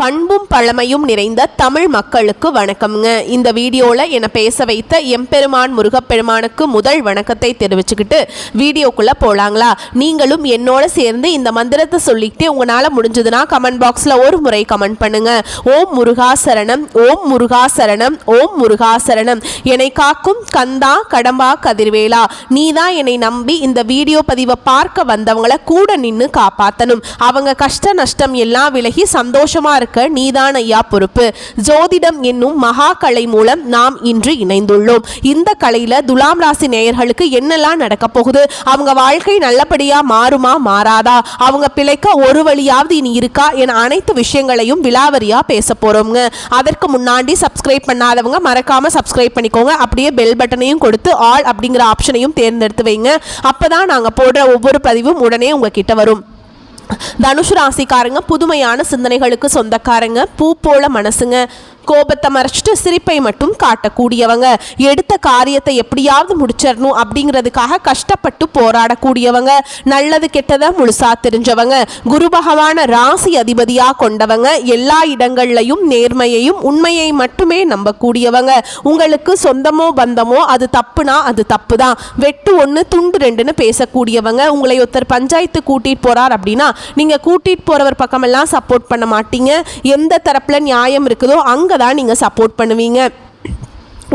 பண்பும் பழமையும் நிறைந்த தமிழ் மக்களுக்கு வணக்கம்ங்க. இந்த வீடியோவில் என்னை பேச வைத்த எம்பெருமான் முருகப்பெருமானுக்கு முதல் வணக்கத்தை தெரிவிச்சுக்கிட்டு வீடியோக்குள்ளே போகலாங்களா? நீங்களும் என்னோட சேர்ந்து இந்த மந்திரத்தை சொல்லிக்கிட்டே உங்களால் முடிஞ்சதுன்னா கமெண்ட் பாக்ஸில் ஒரு முறை கமெண்ட் பண்ணுங்க. ஓம் முருகா சரணம், ஓம் முருகா சரணம், ஓம் முருகா சரணம். என்னை காக்கும் கந்தா கடம்பா கதிர்வேலா, நீதான் என்னை நம்பி இந்த வீடியோ பதிவை பார்க்க வந்தவங்களை கூட நின்று காப்பாற்றணும். அவங்க கஷ்ட நஷ்டம் எல்லாம் விலகி சந்தோஷமா இருக்க நீதான் ஐயா பொறுப்பு. ஜோதிடம் என்னும் மகா கலை மூலம் நாம் இன்று இணைந்துள்ளோம். இந்த கலையில துலாம் ராசி நேயர்களுக்கு என்னெல்லாம் நடக்க போகுது, அவங்க வாழ்க்கை நல்லபடியா மாறுமா மாறாதா, அவங்க பிழைக்க ஒரு வழியாவது இனி இருக்கா என அனைத்து விஷயங்களையும் விலாவரியா பேச போறோம்ங்க. அதற்கு முன்னாடி சப்ஸ்கிரைப் பண்ணாதவங்க மறக்காம சப்ஸ்கிரைப் பண்ணிக்கோங்க. அப்படியே பெல் பட்டனையும் கொடுத்து ஆல் அப்படிங்கிற ஆப்ஷனையும் தேர்ந்தெடுத்து வைங்க. அப்பதான் நாங்க போடுற ஒவ்வொரு பதிவும் உடனே உங்ககிட்ட வரும். தனுஷ் ராசிக்காரங்க புதுமையான சிந்தனைகளுக்கு சொந்தக்காரங்க, பூ போல மனசுங்க. கோபத்தை மறைச்சிட்டு சிரிப்பை மட்டும் காட்டக்கூடியவங்க. எடுத்த காரியத்தை எப்படியாவது முடிச்சிடணும் அப்படிங்கிறதுக்காக கஷ்டப்பட்டு போராடக்கூடியவங்க. நல்லது கெட்டதை முழுசா தெரிஞ்சவங்க. குரு பகவான ராசி அதிபதியா கொண்டவங்க. எல்லா இடங்கள்லையும் நேர்மையையும் உண்மையை மட்டுமே நம்பக்கூடியவங்க. உங்களுக்கு சொந்தமோ பந்தமோ அது தப்புனா அது தப்பு தான், வெட்டு ஒன்று துண்டு ரெண்டுன்னு பேசக்கூடியவங்க. உங்களை ஒருத்தர் பஞ்சாயத்து கூட்டிட்டு போறார் அப்படின்னா நீங்க கூட்டிட்டு போறவர் பக்கமெல்லாம் சப்போர்ட் பண்ண மாட்டீங்க. எந்த தரப்புல நியாயம் இருக்குதோ அங்க தான் நீங்க சப்போர்ட் பண்ணுவீங்க.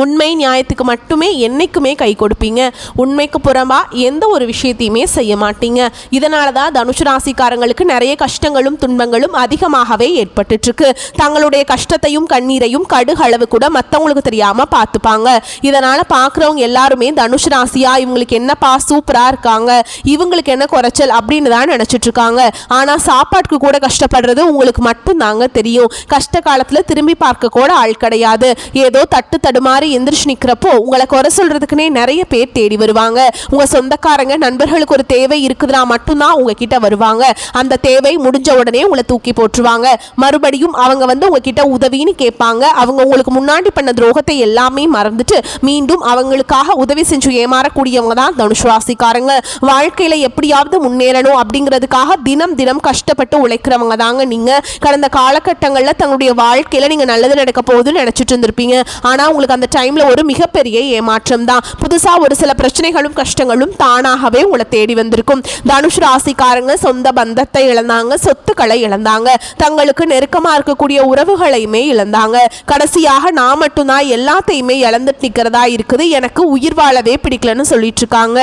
உண்மை நியாயத்துக்கு மட்டுமே என்னைக்குமே கை கொடுப்பீங்க. உண்மைக்கு புறம்பா எந்த ஒரு விஷயத்தையுமே செய்ய மாட்டீங்க. இதனால தான் தனுஷ் ராசிக்காரங்களுக்கு நிறைய கஷ்டங்களும் துன்பங்களும் அதிகமாகவே ஏற்பட்டுருக்கு. தங்களுடைய கஷ்டத்தையும் கண்ணீரையும் கடுகளவு கூட மற்றவங்களுக்கு தெரியாம பார்த்துப்பாங்க. இதனால பார்க்குறவங்க எல்லாருமே தனுஷ் ராசியா இவங்களுக்கு என்னப்பா சூப்பரா இருக்காங்க, இவங்களுக்கு என்ன குறைச்சல் அப்படின்னு தான் நினைச்சிட்டு இருக்காங்க. ஆனா சாப்பாட்டுக்கு கூட கஷ்டப்படுறது உங்களுக்கு மட்டும் தாங்க தெரியும். கஷ்ட காலத்துல திரும்பி பார்க்க கூட ஆள் கிடையாது. ஏதோ தட்டு தடுமாறி எந்திரிச்சு நிக்கிறப்போ உங்களை குறை சொல்றதுக்குனே நிறைய பேர் தேடி வருவாங்க. உங்க சொந்தக்காரங்க நண்பர்களுக்கு ஒரு தேவை இருக்குதுன்னா மட்டும்தான் உங்ககிட்ட வருவாங்க. அந்த தேவை முடிஞ்ச உடனே உங்களை தூக்கி போட்டுருவாங்க. மறுபடியும் அவங்க வந்து உங்ககிட்ட உதவின்னு கேட்பாங்க. அவங்க உங்களுக்கு முன்னாடி பண்ண துரோகத்தை எல்லாமே மறந்துட்டு மீண்டும் அவங்களுக்காக உதவி செஞ்சு ஏமாறக்கூடியவங்க தான் தனுஷ் ராசிக்காரங்க. வாழ்க்கையில எப்படியாவது முன்னேறணும் அப்படிங்கிறதுக்காக தினம் தினம் கஷ்டப்பட்டு உழைக்கிறவங்க தாங்க நீங்க. கடந்த காலகட்டங்களில் தங்களுடைய வாழ்க்கையில நீங்க நல்லது நடக்க போகுதுன்னு நினைச்சிட்டு இருந்திருப்பீங்க. ஆனா உங்களுக்கு அந்த டைம்ல ஒரு மிகப்பெரிய ஏமாற்றம் தான். புதுசா ஒரு சில பிரச்சனைகளும் கஷ்டங்களும் தானாகவே உங்களை தேடி வந்திருக்கும். தனுஷ் ராசிக்காரங்க சொந்த பந்தத்தை இழந்தாங்க, சொத்துக்களை இழந்தாங்க, தங்களுக்கு நெருக்கமா இருக்கக்கூடிய உறவுகளையுமே இழந்தாங்க. கடைசியாக நான் மட்டும்தான் எல்லாத்தையுமே இழந்துட்டு நிக்கிறதா இருக்குது, எனக்கு உயிர் வாழவே பிடிக்கலன்னு சொல்லிட்டு இருக்காங்க.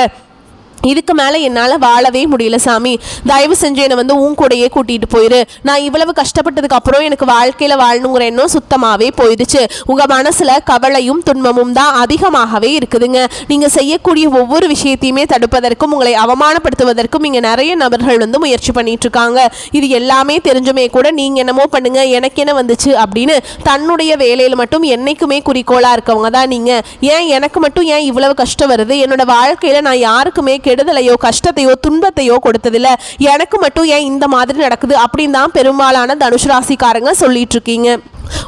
இதுக்கு மேலே என்னால் வாழவே முடியல சாமி, தயவு செஞ்சு என்னை வந்து உன் கூடையே கூட்டிகிட்டு போயிரு. நான் இவ்வளவு கஷ்டப்பட்டதுக்கு அப்புறம் எனக்கு வாழ்க்கையில் வாழணுங்கிற எண்ணம் சுத்தமாகவே போயிடுச்சு. உங்கள் மனசில் கவலையும் துன்பமும் தான் அதிகமாகவே இருக்குதுங்க. நீங்கள் செய்யக்கூடிய ஒவ்வொரு விஷயத்தையுமே தடுப்பதற்கும் உங்களை அவமானப்படுத்துவதற்கும் இங்கே நிறைய நபர்கள் வந்து முயற்சி பண்ணிட்டு இருக்காங்க. இது எல்லாமே தெரிஞ்சுமே கூட நீங்கள் என்னமோ பண்ணுங்க எனக்கு என்ன வந்துச்சு அப்படின்னு தன்னுடைய வேலையில் மட்டும் என்னைக்குமே குறிக்கோளாக இருக்கவங்க தான் நீங்கள். ஏன் எனக்கு மட்டும் ஏன் இவ்வளவு கஷ்டம் வருது, என்னோட வாழ்க்கையில் நான் யாருக்குமே கெடுதலையோ கஷ்டத்தையோ துன்பத்தையோ கொடுத்ததில்ல, எனக்கு மட்டும் ஏன் இந்த மாதிரி நடக்குது அப்படின்னு தான் பெரும்பாலான தனுஷ் ராசிக்காரங்க சொல்லிட்டு இருக்கீங்க.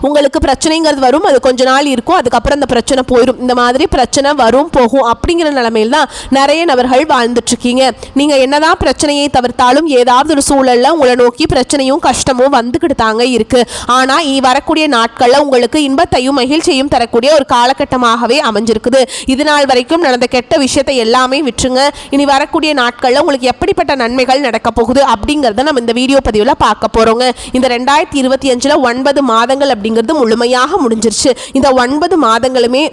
உங்களுக்கு பிரச்சனைங்கிறது வரும், அது கொஞ்ச நாள் இருக்கும், அதுக்கப்புறம் அந்த பிரச்சனை போயிடும். இந்த மாதிரி பிரச்சனை வரும் போகும் அப்படிங்கிற நிலைமையில் தான் நிறைய நபர்கள் வாழ்ந்துட்டு இருக்கீங்க. நீங்க என்னதான் பிரச்சனையை தவிர்த்தாலும் ஏதாவது ஒரு சூழல்ல உங்களை நோக்கி பிரச்சனையும் கஷ்டமும் வந்துக்கிட்டு தாங்க இருக்கு. ஆனா இனி வரக்கூடிய நாட்கள்ல உங்களுக்கு இன்பத்தையும் மகிழ்ச்சியையும் தரக்கூடிய ஒரு காலகட்டமாகவே அமைஞ்சிருக்குது. இது நாள் வரைக்கும் நடந்த கெட்ட விஷயத்தை எல்லாமே விட்டுருங்க. இனி வரக்கூடிய நாட்கள்ல உங்களுக்கு எப்படிப்பட்ட நன்மைகள் நடக்க போகுது அப்படிங்கறத நம்ம இந்த வீடியோ பதிவுல பார்க்க போறோங்க. இந்த 2025 9 மாதங்கள் அப்படிங்கிறது முழுமையாக முடிஞ்சிருச்சு. இந்த 9 மாதங்களுமே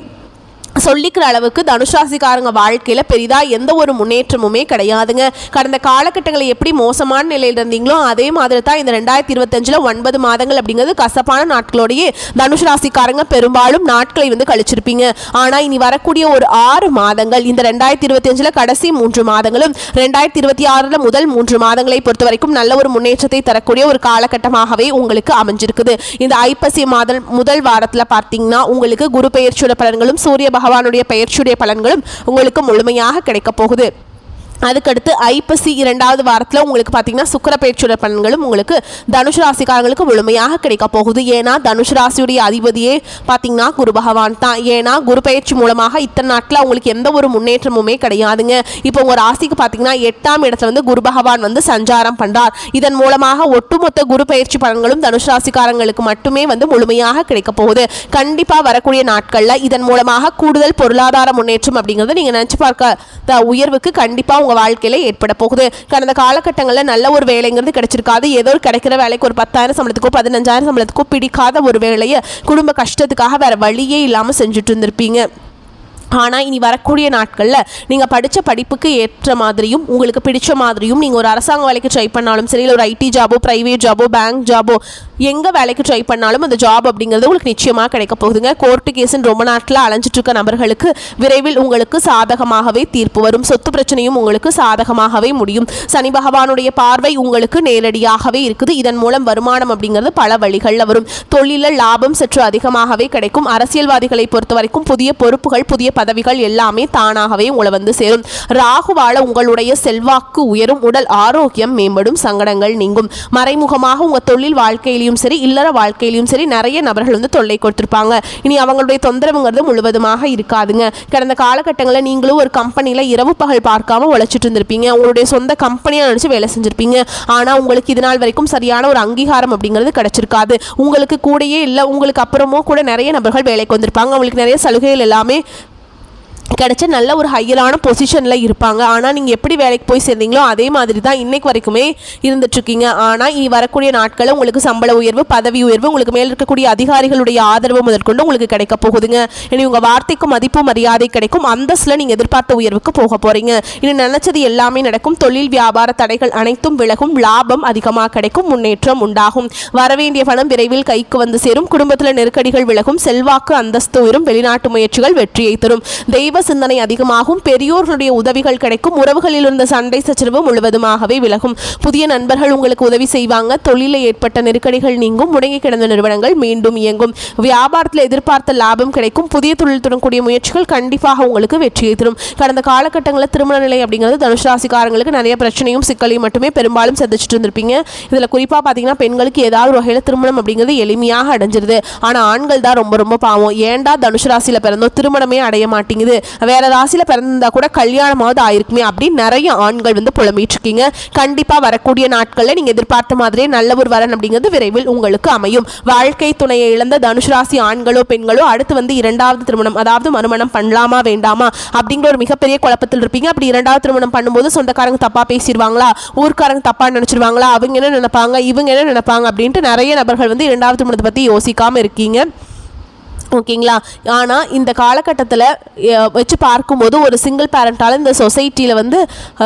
சொல்லிக்கிற அளவுக்கு தனுஷ் ராசிக்காரங்க வாழ்க்கையில் பெரிதாக எந்த ஒரு முன்னேற்றமுமே கிடையாதுங்க. கடந்த காலகட்டங்களை எப்படி மோசமான நிலையில் இருந்தீங்களோ அதே மாதிரி தான் இந்த 2025 9 மாதங்கள் அப்படிங்கிறது கசப்பான நாட்களோடையே தனுஷ் ராசிக்காரங்க பெரும்பாலும் நாட்களை வந்து கழிச்சிருப்பீங்க. ஆனால் இனி வரக்கூடிய ஒரு 6 மாதங்கள், இந்த 2025 கடைசி 3 மாதங்களும் 2026 முதல் 3 மாதங்களை பொறுத்த வரைக்கும் நல்ல ஒரு முன்னேற்றத்தை தரக்கூடிய ஒரு காலகட்டமாகவே உங்களுக்கு அமைஞ்சிருக்குது. இந்த ஐப்பசி மாதம் முதல் வாரத்தில் பார்த்தீங்கன்னா உங்களுக்கு குரு பெயர்ச்சியோட பலன்களும் சூரிய பகவானுடைய பெயர்ச்சியுடைய பலன்களும் உங்களுக்கு முழுமையாக கிடைக்க போகுது. அதுக்கடுத்து ஐப்பசி 2வது வாரத்தில் உங்களுக்கு பார்த்தீங்கன்னா சுக்கிர பயிற்சியோட பலன்களும் உங்களுக்கு தனுஷ் ராசிக்காரங்களுக்கு முழுமையாக கிடைக்க போகுது. ஏன்னா தனுஷ் ராசியுடைய அதிபதியே பார்த்தீங்கன்னா குரு பகவான் தான். ஏன்னா குரு பயிற்சி மூலமாக இத்தனை நாட்டில் உங்களுக்கு எந்த ஒரு முன்னேற்றமுமே கிடையாதுங்க. இப்போ உங்கள் ராசிக்கு பார்த்தீங்கன்னா 8ஆம் இடத்துல வந்து குரு பகவான் வந்து சஞ்சாரம் பண்ணுறார். இதன் மூலமாக ஒட்டுமொத்த குரு பயிற்சி பலன்களும் தனுஷ் ராசிக்காரங்களுக்கு மட்டுமே வந்து முழுமையாக கிடைக்க போகுது. கண்டிப்பாக வரக்கூடிய நாட்களில் இதன் மூலமாக கூடுதல் பொருளாதார முன்னேற்றம் அப்படிங்கிறது நீங்கள் நினச்சி பார்க்க உயர்வுக்கு கண்டிப்பாக உங்கள் வாழ்க்கையில ஏற்பட போகுது. கடந்த காலகட்டங்களில் நல்ல ஒரு வேலைங்கிறது கிடைச்சிருக்காது. ஏதோ கிடைக்கிற வேலைக்கு ஒரு 10,000 சம்பளத்துக்கோ 15,000 சம்பளத்துக்கோ பிடிக்காத ஒரு வேலையை குடும்ப கஷ்டத்துக்காக வேற வழியே இல்லாமல் செஞ்சுட்டு இருந்திருப்பீங்க. ஆனால் இனி வரக்கூடிய நாட்களில் நீங்கள் படித்த படிப்புக்கு ஏற்ற மாதிரியும் உங்களுக்கு பிடிச்ச மாதிரியும் நீங்கள் ஒரு அரசாங்க வேலைக்கு ட்ரை பண்ணாலும் சரி, இல்லை ஒரு ஐடி ஜாபோ ப்ரைவேட் ஜாபோ பேங்க் ஜாபோ எங்கே வேலைக்கு ட்ரை பண்ணாலும் அந்த ஜாப் அப்படிங்கிறது உங்களுக்கு நிச்சயமாக கிடைக்க போகுதுங்க. கோர்ட்டு கேஸுன்னு ரொம்ப நாட்டில் அலைஞ்சிட்டு இருக்க நபர்களுக்கு விரைவில் உங்களுக்கு சாதகமாகவே தீர்ப்பு வரும். சொத்து பிரச்சனையும் உங்களுக்கு சாதகமாகவே முடியும். சனி பகவானுடைய பார்வை உங்களுக்கு நேரடியாகவே இருக்குது. இதன் மூலம் வருமானம் அப்படிங்கிறது பல வழிகளில் வரும். தொழிலில் லாபம் சற்று அதிகமாகவே கிடைக்கும். அரசியல்வாதிகளை பொறுத்த வரைக்கும் புதிய பொறுப்புகள் புதிய பதவிகள் எல்லாமே தானாகவே உங்களை வந்து சேரும். ராகுவால உங்களுடைய செல்வாக்கு உயரும். உடல் ஆரோக்கியம் மேம்படும். சங்கடங்கள் நீங்கும். மறைமுகமாக உங்கள் தொழில் வாழ்க்கையிலையும் சரி இல்லற வாழ்க்கையிலையும் சரி நிறைய நபர்கள் வந்து தொல்லை கொடுத்துருப்பாங்க. இனி அவங்களுடைய தொந்தரவுங்கிறது முழுவதுமாக இருக்காதுங்க. கடந்த காலகட்டங்களில் நீங்களும் ஒரு கம்பெனியில் இரவு பகல் பார்க்காம உழைச்சிட்டு இருந்திருப்பீங்க. உங்களுடைய சொந்த கம்பெனியாக நினச்சி வேலை செஞ்சுருப்பீங்க. ஆனால் உங்களுக்கு இது நாள் வரைக்கும் சரியான ஒரு அங்கீகாரம் அப்படிங்கிறது கிடைச்சிருக்காது. உங்களுக்கு கூடயே இல்லை, உங்களுக்கு அப்புறமோ கூட நிறைய நபர்கள் வேலைக்கு வந்திருப்பாங்க. அவங்களுக்கு நிறைய சலுகைகள் எல்லாமே கிடைச்ச நல்ல ஒரு ஹையரான பொசிஷனில் இருப்பாங்க. ஆனால் நீங்கள் எப்படி வேலைக்கு போய் சேர்ந்தீங்களோ அதே மாதிரி தான் இன்றைக்கு வரைக்குமே இருந்துட்டுருக்கீங்க. ஆனால் இனி வரக்கூடிய நாட்களில் உங்களுக்கு சம்பள உயர்வு பதவி உயர்வு உங்களுக்கு மேல் இருக்கக்கூடிய அதிகாரிகளுடைய ஆதரவு முதற்கொண்டு உங்களுக்கு கிடைக்க போகுதுங்க. இனி உங்கள் வார்த்தைக்கு மதிப்பு மரியாதை கிடைக்கும். அந்தஸ்தில் நீங்கள் எதிர்பார்த்த உயர்வுக்கு போக போகிறீங்க. இனி நினச்சது எல்லாமே நடக்கும். தொழில் வியாபார தடைகள் அனைத்தும் விலகும். லாபம் அதிகமாக கிடைக்கும். முன்னேற்றம் உண்டாகும். வரவேண்டிய பணம் விரைவில் கைக்கு வந்து சேரும். குடும்பத்தில் நெருக்கடிகள் விலகும். செல்வாக்கு அந்தஸ்து உயரும். வெளிநாட்டு முயற்சிகள் வெற்றியை தரும். தெய்வ சிந்தனை அதிகமாகும். பெரியோர்களுடைய உதவிகள் கிடைக்கும். உறவுகளில் இருந்த சண்டை சச்சரவு முழுவதுமாகவே விலகும். புதிய நண்பர்கள் உங்களுக்கு உதவி செய்வாங்க. தொழிலில் ஏற்பட்ட நெருக்கடிகள் நீங்கும். முடங்கி கிடந்த நிறுவனங்கள் மீண்டும் இயங்கும். வியாபாரத்தில் எதிர்பார்த்த லாபம் கிடைக்கும். புதிய தொழில் தொடங்கக்கூடிய முயற்சிகள் கண்டிப்பாக உங்களுக்கு வெற்றியை தரும். கடந்த காலகட்டங்களில் திருமண நிலை அப்படிங்கிறது தனுஷ் ராசிக்காரங்களுக்கு நிறைய பிரச்சனையும் சிக்கலையும் மட்டுமே பெரும்பாலும் சந்திச்சுட்டு இருந்திருப்பீங்க. இதில் குறிப்பாக பார்த்தீங்கன்னா பெண்களுக்கு ஏதாவது ஒரு வகையில் திருமணம் அப்படிங்கிறது எளிமையாக அடைஞ்சிருது. ஆனால் ஆண்கள் தான் ரொம்ப ரொம்ப பாவம். ஏண்டா தனுஷ் ராசியில் பிறந்தோம் திருமணமே அடைய மாட்டேங்குது, வேற ராசியில் பிறந்தா கூட கல்யாணமாவது ஆயிருக்குமே அப்படின்னு நிறைய ஆண்கள் வந்து புலம்பிட்டு இருக்கீங்க. கண்டிப்பாக வரக்கூடிய நாட்களில் நீங்கள் எதிர்பார்த்த மாதிரியே நல்ல ஒரு வரன் அப்படிங்கிறது விரைவில் உங்களுக்கு அமையும். வாழ்க்கை துணையை இழந்த தனுஷ் ராசி ஆண்களோ பெண்களோ அடுத்து வந்து 2வது திருமணம் அதாவது மறுமணம் பண்ணலாமா வேண்டாமா அப்படிங்கிற ஒரு மிகப்பெரிய குழப்பத்தில் இருப்பீங்க. அப்படி 2வது திருமணம் பண்ணும்போது சொந்தக்காரங்க தப்பா பேசிடுவாங்களா, ஊர்க்காரங்க தப்பா நினைச்சிருவாங்களா, அவங்க என்ன நினைப்பாங்க இவங்க என்ன நினைப்பாங்க அப்படின்ட்டு நிறைய நபர்கள் வந்து 2வது திருமணத்தை பற்றி யோசிக்காம இருக்கீங்க. ஓகேங்களா? ஆனால் இந்த காலகட்டத்தில் வச்சு பார்க்கும்போது ஒரு சிங்கிள் பேரண்டால் இந்த சொசைட்டியில் வந்து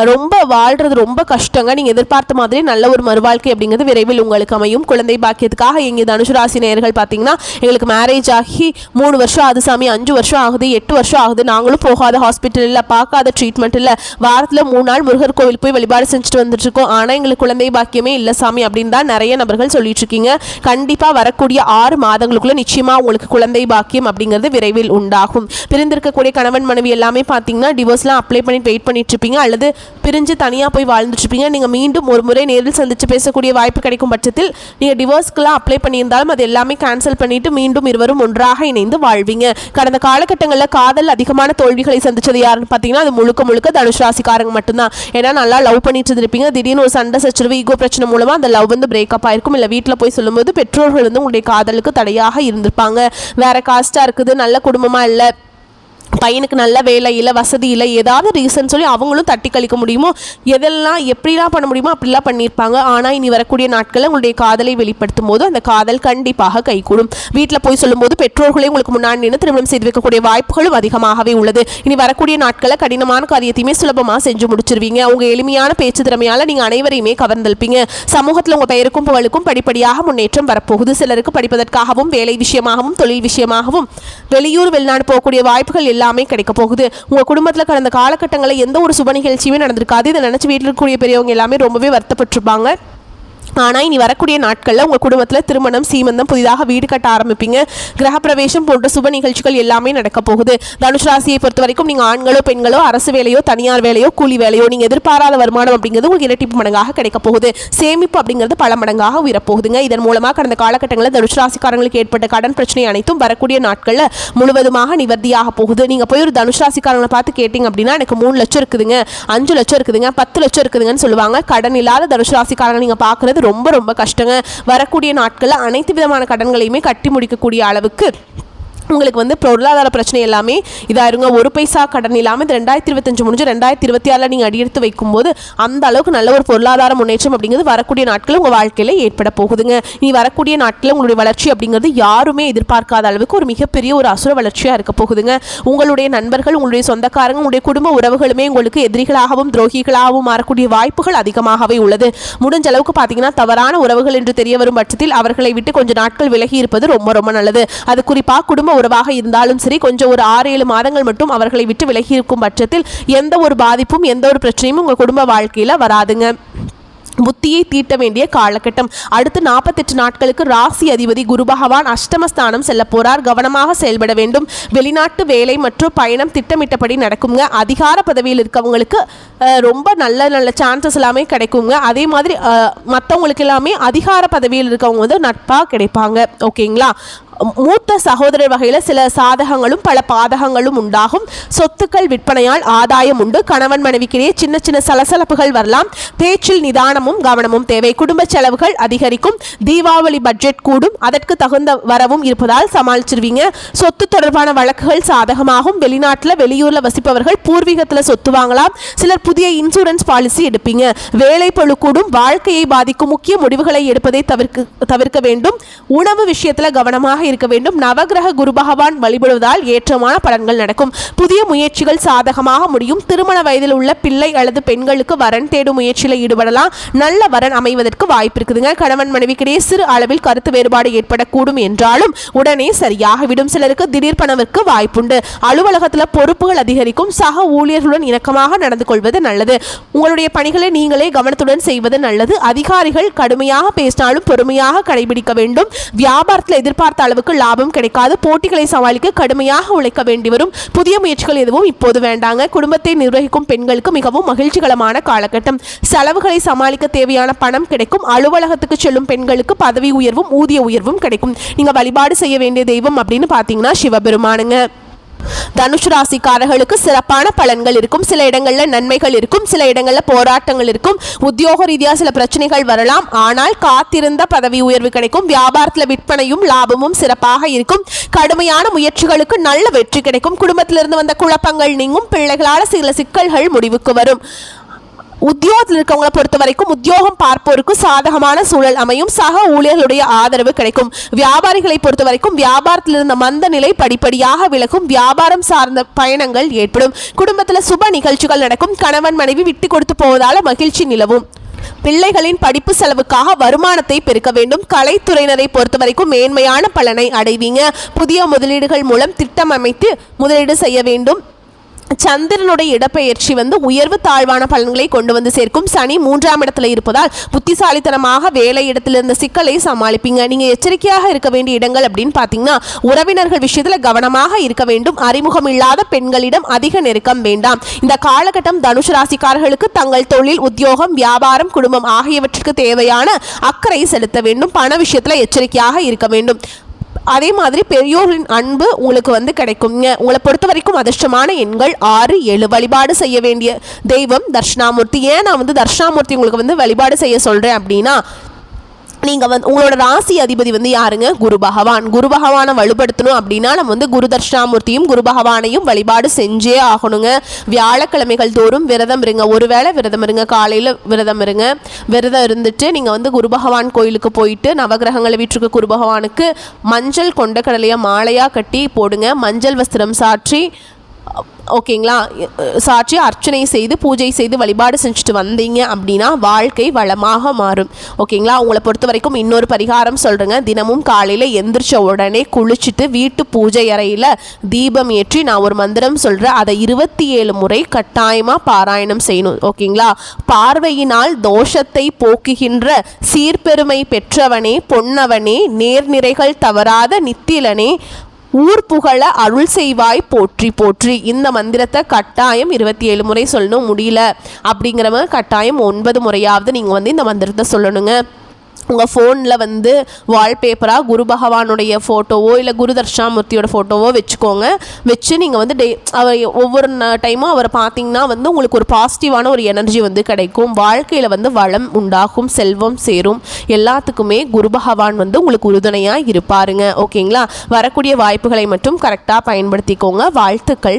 ரொம்ப வாழ்கிறது ரொம்ப கஷ்டங்க. நீங்கள் எதிர்பார்த்த மாதிரி நல்ல ஒரு மறுவாழ்க்கை அப்படிங்கிறது விரைவில் உங்களுக்கு அமையும். குழந்தை பாக்கியத்துக்காக எங்கள் தனுசு ராசி நேயர்கள் பார்த்தீங்கன்னா எங்களுக்கு மேரேஜ் ஆகி 3 வருஷம் ஆகுது சாமி, 5 வருஷம் ஆகுது, 8 வருஷம் ஆகுது, நாங்களும் போகாத ஹாஸ்பிட்டல் இல்லை, பார்க்காத ட்ரீட்மெண்ட் இல்லை, வாரத்தில் 3 நாள் முருகர் கோவில் போய் வழிபாடு செஞ்சுட்டு வந்துட்டுருக்கோம், ஆனால் எங்களுக்கு குழந்தை பாக்கியமே இல்லை சாமி அப்படின்னு தான் நிறைய நபர்கள் சொல்லிட்டு இருக்கீங்க. கண்டிப்பாக வரக்கூடிய 6 மாதங்களுக்குள்ள நிச்சயமாக உங்களுக்கு குழந்தை பாக்கியம் அப்படிங்கிறது விரைவில் உண்டாகும். பிரிந்திருக்கக்கூடிய கணவன் மனைவி எல்லாமே பார்த்தீங்கன்னா டிவோர்ஸ்லாம் அப்ளை பண்ணிட்டு வெயிட் பண்ணிட்டு இருப்பீங்க, அல்லது பிரிஞ்சு தனியாக போய் வாழ்ந்துட்டு இருப்பீங்க. நீங்கள் மீண்டும் ஒரு முறை நேரில் சந்தித்து பேசக்கூடிய வாய்ப்பு கிடைக்கும் பட்சத்தில் நீங்கள் டிவோர்ஸ்க்குலாம் அப்ளை பண்ணியிருந்தாலும் அது எல்லாமே கேன்சல் பண்ணிட்டு மீண்டும் இருவரும் ஒன்றாக இணைந்து வாழ்வீங்க. கடந்த காலகட்டங்களில் காதல் அதிகமான தோல்விகளை சந்திச்சது யாருன்னு பார்த்தீங்கன்னா அது முழுக்க முழுக்க தனுஷ் ராசிக்காரங்க மட்டும்தான். ஏன்னா நல்லா லவ் பண்ணிட்டு இருப்பீங்க, திடீர்னு ஒரு சண்டை சச்சரவு ஈகோ பிரச்சனை மூலமாக அந்த லவ் வந்து பிரேக்கப் ஆயிருக்கும். இல்லை வீட்டில் போய் சொல்லும்போது பெற்றோர்கள் வந்து உங்களுடைய காதலுக்கு தடையாக இருந்திருப்பாங்க. வேற காஸ்டா இருக்குது, நல்ல குடும்பமா இல்லை, பையனுக்கு நல்ல வேலை இல்லை, வசதி இல்லை, ஏதாவது ரீசன் சொல்லி அவங்களும் தட்டி கழிக்க முடியுமோ எதெல்லாம் எப்படிலாம் பண்ண முடியுமோ அப்படிலாம் பண்ணியிருப்பாங்க. ஆனால் இனி வரக்கூடிய நாட்களில் உங்களுடைய காதலை வெளிப்படுத்தும் போது அந்த காதல் கண்டிப்பாக கைகூடும். வீட்டில் போய் சொல்லும்போது பெற்றோர்களே உங்களுக்கு முன்னாடி நின்று திருமணம் செய்து வைக்கக்கூடிய வாய்ப்புகளும் அதிகமாகவே உள்ளது. இனி வரக்கூடிய நாட்களில் கடினமான காரியத்தையுமே சுலபமாக செஞ்சு முடிச்சிருவீங்க. உங்கள் எளிமையான பேச்சு திறமையால் நீங்கள் அனைவரையுமே கவர்ந்தெழுப்பீங்க. சமூகத்தில் உங்கள் பெயருக்கும் புகழுக்கும் படிப்படியாக முன்னேற்றம் வரப்போகுது. சிலருக்கு படிப்பதற்காகவும் வேலை விஷயமாகவும் தொழில் விஷயமாகவும் வெளியூர் வெளிநாடு போகக்கூடிய வாய்ப்புகள் எல்லாமே கிடைக்க போகுது. உங்க குடும்பத்தில் கடந்த காலகட்டங்களில் எந்த ஒரு சுப நிகழ்ச்சியுமே நடந்திருக்காது. இதை நினைச்சு வீட்டில் இருக்கக்கூடிய பெரியவங்க எல்லாமே ரொம்பவே வருத்தப்பட்டிருப்பாங்க. ஆனால் இனி வரக்கூடிய நாட்களில் உங்கள் குடும்பத்தில் திருமணம், சீமந்தம், புதிதாக வீடு கட்ட ஆரம்பிப்பீங்க. கிரகப்பிரவேசம் போன்ற சுப நிகழ்ச்சிகள் எல்லாமே நடக்க போகுது. தனுசு ராசியை பொறுத்த வரைக்கும் நீங்கள் ஆண்களோ பெண்களோ அரசு வேலையோ தனியார் வேலையோ கூலி வேலையோ நீங்கள் எதிர்பாராத வருமானம் அப்படிங்கிறது உங்களுக்கு இரட்டிப்பு மடங்காக கிடைக்க போகுது. சேமிப்பு அப்படிங்கிறது பல மடங்காக உயரப்போகுதுங்க. இதன் மூலமாக கடந்த காலகட்டங்களில் தனுசு ராசிக்காரங்களுக்கு ஏற்பட்ட கடன் பிரச்சனை அனைத்தும் வரக்கூடிய நாட்களில் முழுவதுமாக நிவர்த்தியாக போகுது. நீங்கள் போய் ஒரு தனுசு ராசிக்காரங்களை பார்த்து கேட்டிங்க அப்படின்னா எனக்கு 3 லட்சம் இருக்குதுங்க, 5 லட்சம் இருக்குதுங்க, 10 லட்சம் இருக்குதுங்கன்னு சொல்லுவாங்க. கடன் இல்லாத தனுசு ராசிக்காரங்க நீங்கள் பார்க்குறது ரொம்ப ரொம்ப கஷ்டங்க. வரக்கூடிய நாட்களில் அனைத்து விதமான கடன்களையுமே கட்டி முடிக்கக்கூடிய அளவுக்கு உங்களுக்கு வந்து பொருளாதார பிரச்சனை எல்லாமே இதாயிருங்க. ஒரு பைசா கடன் இல்லாமல் 2025 முடிஞ்சு 2026 நீங்கள் அடியெடுத்து வைக்கும்போது அந்த அளவுக்கு நல்ல ஒரு பொருளாதார முன்னேற்றம் அப்படிங்கிறது வரக்கூடிய நாட்களில் உங்கள் வாழ்க்கையில் ஏற்பட போகுதுங்க. நீ வரக்கூடிய நாட்களில் உங்களுடைய வளர்ச்சி அப்படிங்கிறது யாருமே எதிர்பார்க்காத அளவுக்கு ஒரு மிகப்பெரிய ஒரு அசுர வளர்ச்சியாக இருக்க போகுதுங்க. உங்களுடைய நண்பர்கள், உங்களுடைய சொந்தக்காரங்க, உங்களுடைய குடும்ப உறவுகளுமே உங்களுக்கு எதிரிகளாகவும் துரோகிகளாகவும் மாறக்கூடிய வாய்ப்புகள் அதிகமாகவே உள்ளது. முடிஞ்ச அளவுக்கு பார்த்தீங்கன்னா தவறான உறவுகள் என்று தெரிய வரும் பட்சத்தில் அவர்களை விட்டு கொஞ்சம் நாட்கள் விலகி இருப்பது ரொம்ப ரொம்ப நல்லது. அது குறிப்பாக குடும்ப உறவாக இருந்தாலும் சரி, கொஞ்சம் ஒரு 6-7 மாதங்கள் மட்டும் அவர்களை விட்டு விலகி இருக்கும் பட்சத்தில் எந்த ஒரு பாதிப்பும் எந்த ஒரு பிரச்சனையும் உங்கள் குடும்ப வாழ்க்கையில் வராதுங்க. புத்தியை தீட்ட வேண்டிய காலகட்டம். அடுத்து 48 நாட்களுக்கு ராசி அதிபதி குரு பகவான் அஷ்டமஸ்தானம் செல்ல போறார். கவனமாக செயல்பட வேண்டும். வெளிநாட்டு வேலை மற்றும் பயணம் திட்டமிட்டபடி நடக்குங்க. அதிகார பதவியில் இருக்கவங்களுக்கு ரொம்ப நல்ல நல்ல சான்சஸ் எல்லாமே கிடைக்குங்க. அதே மாதிரி மற்றவங்களுக்கு எல்லாமே அதிகார பதவியில் இருக்கவங்க வந்து நட்பாக கிடைப்பாங்க. ஓகேங்களா? மூத்த சகோதரர் வகையில் சில சாதகங்களும் பல பாதகங்களும் உண்டாகும். சொத்துக்கள் விற்பனையால் ஆதாயம் உண்டு. கணவன் மனைவிக்கிடையே சின்ன சின்ன சலசலப்புகள் வரலாம். பேச்சில் நிதானமும் கவனமும் தேவை. குடும்ப செலவுகள் அதிகரிக்கும். தீபாவளி பட்ஜெட் கூடும். அதற்கு தகுந்த வரவும் இருப்பதால் சமாளிச்சிருவீங்க. சொத்து தொடர்பான வழக்குகள் சாதகமாகும். வெளிநாட்டில் வெளியூரில் வசிப்பவர்கள் பூர்வீகத்தில் சொத்து வாங்கலாம். சிலர் புதிய இன்சூரன்ஸ் பாலிசி எடுப்பீங்க. வேலை பளு கூடும். வாழ்க்கையை பாதிக்கும் முக்கிய முடிவுகளை எடுப்பதை தவிர்க்க வேண்டும். உணவு விஷயத்தில் கவனமாக இருக்க வேண்டும். நவகிரக குரு பகவான் வழிபடுவதால் ஏற்றமான பலன்கள் நடக்கும். புதிய முயற்சிகள் சாதகமாக முடியும். திருமண வயதில் உள்ள பிள்ளை அல்லது பெண்களுக்கு வரன் தேடும் முயற்சியில் ஈடுபடலாம். நல்ல வரன் அமைவதற்கு வாய்ப்பு இருக்குதுங்க. கணவன் மனைவிக்கிடையே சிறு அளவில் கருத்து வேறுபாடு ஏற்படக்கூடும் என்றாலும் உடனே சரியாகிவிடும். சிலருக்கு திடீர் பணவிற்கு வாய்ப்புண்டு. அலுவலகத்தில் பொறுப்புகள் அதிகரிக்கும். சக ஊழியர்களுடன் இணக்கமாக நடந்து கொள்வது நல்லது. உங்களுடைய பணிகளை நீங்களே கவனத்துடன் செய்வது நல்லது. அதிகாரிகள் கடுமையாக பேசினாலும் பொறுமையாக கடைபிடிக்க வேண்டும். வியாபாரத்தில் எதிர்பார்த்த அளவுக்கு லாபம் கிடைக்காது. போட்டிகளை சமாளிக்க கடுமையாக உழைக்க வேண்டி வரும். புதிய முயற்சிகள் எதுவும் இப்போது வேண்டாங்க. குடும்பத்தை நிர்வகிக்கும் பெண்களுக்கு மிகவும் மகிழ்ச்சிகரமான காலகட்டம். செலவுகளை சமாளிக்க தேவையான பணம் கிடைக்கும். அலுவலகத்துக்கு செல்லும் பெண்களுக்கு பதவி உயர்வும் ஊதிய உயர்வும் கிடைக்கும். நீங்க வழிபாடு செய்ய வேண்டிய தெய்வம் அப்படின்னு பார்த்தீங்கன்னா சிவபெருமானுங்க. தனுஷ் ராசிக்காரர்களுக்கு சிறப்பான பலன்கள் இருக்கும். சில இடங்களில் நன்மைகள் இருக்கும். சில இடங்களில் போராட்டங்கள் இருக்கும். உத்தியோக ரீதியாக சில பிரச்சனைகள் வரலாம். ஆனால் காத்திருந்த பதவி உயர்வு கிடைக்கும். வியாபாரத்தில் விற்பனையும் லாபமும் சிறப்பாக இருக்கும். கடுமையான முயற்சிகளுக்கு நல்ல வெற்றி கிடைக்கும். குடும்பத்திலிருந்து வந்த குழப்பங்கள் நீங்கும். பிள்ளைகளால் சில சிக்கல்கள் முடிவுக்கு வரும். உத்தியோகத்தில் இருக்கவங்களை பொறுத்த வரைக்கும் உத்தியோகம் பார்ப்போருக்கு சாதகமான சூழல் அமையும். சக ஊழியர்களுடைய ஆதரவு கிடைக்கும். வியாபாரிகளை பொறுத்த வரைக்கும் வியாபாரத்தில் இருந்த மந்த நிலை படிப்படியாக விலகும். வியாபாரம் சார்ந்த பயணங்கள் ஏற்படும். குடும்பத்தில் சுப நிகழ்ச்சிகள் நடக்கும். கணவன் மனைவி விட்டு கொடுத்து போவதால மகிழ்ச்சி நிலவும். பிள்ளைகளின் படிப்பு செலவுக்காக வருமானத்தை பெருக்க வேண்டும். கலைத்துறையினரை பொறுத்த வரைக்கும் மேன்மையான பலனை அடைவீங்க. புதிய முதலீடுகள் மூலம் திட்டம் அமைத்து முதலீடு செய்ய வேண்டும். சந்திரனுடைய இடப்பெயர்ச்சி உயர்வு தாழ்வான பலன்களை கொண்டு வந்து சேர்க்கும். சனி 3ஆம் இடத்துல இருப்பதால் புத்திசாலித்தனமாக வேலை இடத்துல இருந்த சிக்கலை சமாளிப்பீங்க. நீங்க எச்சரிக்கையாக இருக்க வேண்டிய இடங்கள் அப்படின்னு பார்த்தீங்கன்னா உறவினர்கள் விஷயத்துல கவனமாக இருக்க வேண்டும். அறிமுகம் இல்லாத பெண்களிடம் அதிக நெருக்கம் வேண்டாம். இந்த காலகட்டம் தனுஷ் ராசிக்காரர்களுக்கு தங்கள் தொழில், உத்தியோகம், வியாபாரம், குடும்பம் ஆகியவற்றுக்கு தேவையான அக்கறை செலுத்த வேண்டும். பண விஷயத்துல எச்சரிக்கையாக இருக்க வேண்டும். அதே மாதிரி பெரியோரின் அன்பு உங்களுக்கு கிடைக்குங்க. உங்களை பொறுத்த வரைக்கும் அதிர்ஷ்டமான எண்கள் 6, 7. வழிபாடு செய்ய வேண்டிய தெய்வம் தர்ஷனாமூர்த்தி. ஏன் நான் தர்ஷனாமூர்த்தி உங்களுக்கு வழிபாடு செய்ய சொல்கிறேன் அப்படின்னா, நீங்கள் உங்களோட ராசி அதிபதி யாருங்க? குரு பகவான். குரு பகவானை வலுப்படுத்தணும் அப்படின்னா நம்ம குரு தர்ஷனாமூர்த்தியும் குரு பகவானையும் வழிபாடு செஞ்சே ஆகணுங்க. வியாழக்கிழமைகள் தோறும் விரதம் இருங்க. ஒருவேளை விரதம் இருங்க. காலையில் விரதம் இருங்க. விரதம் இருந்துட்டு நீங்கள் குரு பகவான் கோயிலுக்கு போயிட்டு நவகிரகங்களை வீட்டுக்கு குரு பகவானுக்கு மஞ்சள் கொண்ட கடலையை மாலையாக கட்டி போடுங்க. மஞ்சள் வஸ்திரம் சாற்றி ஓகேங்களா, சாட்சி அர்ச்சனை செய்து பூஜை செய்து வழிபாடு செஞ்சுட்டு வந்தீங்க அப்படின்னா வாழ்க்கை வளமாக மாறும். ஓகேங்களா, உங்களை பொறுத்த வரைக்கும் இன்னொரு பரிகாரம் சொல்கிறேங்க. தினமும் காலையில் எந்திரிச்ச உடனே குளிச்சுட்டு வீட்டு பூஜை அறையில் தீபம் ஏற்றி நான் ஒரு மந்திரம் சொல்கிறேன், அதை 27 முறை கட்டாயமாக பாராயணம் செய்யணும். ஓகேங்களா, பார்வையினால் தோஷத்தை போக்குகின்ற சீர்பெருமை பெற்றவனே, பொன்னவனே, நேர்நிறைகள் தவறாத நித்திலனே, ஊர் புகழ அருள் செய்வாய் போற்றி போற்றி. இந்த மந்திரத்தை கட்டாயம் 27 முறை சொல்லணும். முடியல அப்படிங்கிறவங்க கட்டாயம் 9 முறையாவது நீங்கள் இந்த மந்திரத்தை சொல்லணுங்க. உங்கள் ஃபோனில் வால்பேப்பராக குரு பகவானுடைய ஃபோட்டோவோ இல்லை குரு தட்சிணாமூர்த்தியோட ஃபோட்டோவோ வச்சுக்கோங்க. வச்சு நீங்கள் அவர் ஒவ்வொரு டைமும் அவரை பார்த்தீங்கன்னா உங்களுக்கு ஒரு பாசிட்டிவான ஒரு எனர்ஜி கிடைக்கும். வாழ்க்கையில் வளம் உண்டாகும், செல்வம் சேரும். எல்லாத்துக்குமே குரு பகவான் உங்களுக்கு உறுதுணையாக இருப்பாருங்க. ஓகேங்களா, வரக்கூடிய வாய்ப்புகளை மட்டும் கரெக்டாக பயன்படுத்திக்கோங்க. வாழ்த்துக்கள்.